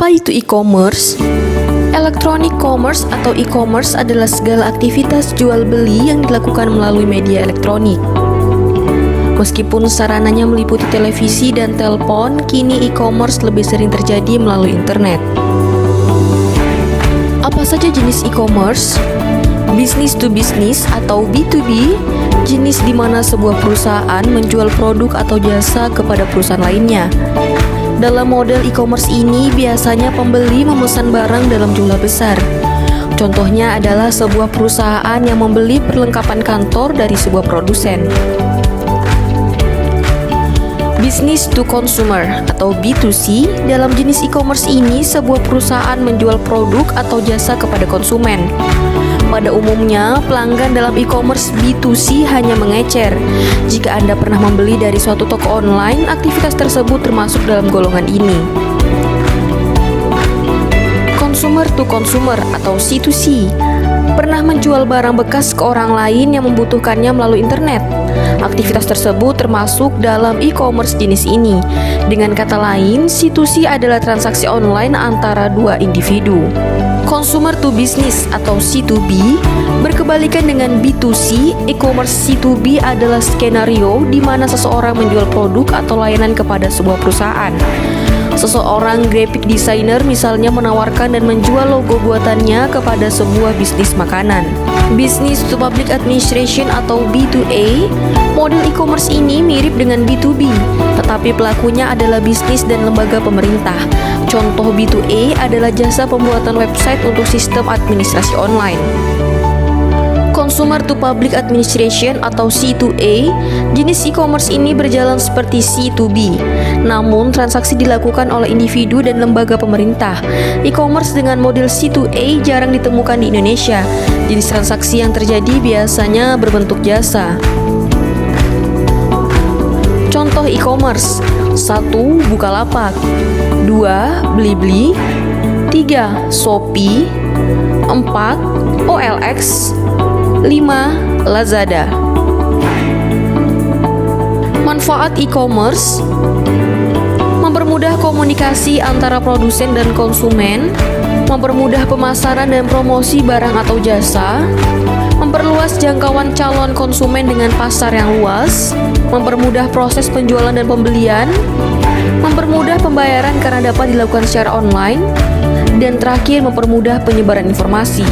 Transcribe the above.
Apa itu e-commerce? Electronic commerce atau e-commerce adalah segala aktivitas jual beli yang dilakukan melalui media elektronik. Meskipun sarananya meliputi televisi dan telepon, kini e-commerce lebih sering terjadi melalui internet. Apa saja jenis e-commerce? Business to business atau B2B, jenis di mana sebuah perusahaan menjual produk atau jasa kepada perusahaan lainnya. Dalam model e-commerce ini, biasanya pembeli memesan barang dalam jumlah besar. Contohnya adalah sebuah perusahaan yang membeli perlengkapan kantor dari sebuah produsen. Business to consumer atau B2C, dalam jenis e-commerce ini sebuah perusahaan menjual produk atau jasa kepada konsumen. Pada umumnya, pelanggan dalam e-commerce B2C hanya mengecer. Jika Anda pernah membeli dari suatu toko online, aktivitas tersebut termasuk dalam golongan ini. Consumer to consumer atau C2C, pernah menjual barang bekas ke orang lain yang membutuhkannya melalui internet. Aktivitas tersebut termasuk dalam e-commerce jenis ini. Dengan kata lain, C2C adalah transaksi online antara dua individu. Consumer to business atau C2B berkebalikan dengan B2C. E-commerce C2B adalah skenario di mana seseorang menjual produk atau layanan kepada sebuah perusahaan. Seseorang graphic designer misalnya menawarkan dan menjual logo buatannya kepada sebuah bisnis makanan. Business to public administration atau B2A, model e-commerce ini mirip dengan B2B, tetapi pelakunya adalah bisnis dan lembaga pemerintah. Contoh B2A adalah jasa pembuatan website untuk sistem administrasi online. Consumer to public administration atau C2A, jenis e-commerce ini berjalan seperti C2B, namun transaksi dilakukan oleh individu dan lembaga pemerintah. E-commerce dengan model C2A jarang ditemukan di Indonesia. Jenis transaksi yang terjadi biasanya berbentuk jasa. Contoh e-commerce: 1. Bukalapak, 2. Blibli, 3. Shopee, 4. OLX, 5. Lazada. Manfaat e-commerce: mempermudah komunikasi antara produsen dan konsumen, mempermudah pemasaran dan promosi barang atau jasa, memperluas jangkauan calon konsumen dengan pasar yang luas, mempermudah proses penjualan dan pembelian, mempermudah pembayaran karena dapat dilakukan secara online, dan terakhir mempermudah penyebaran informasi.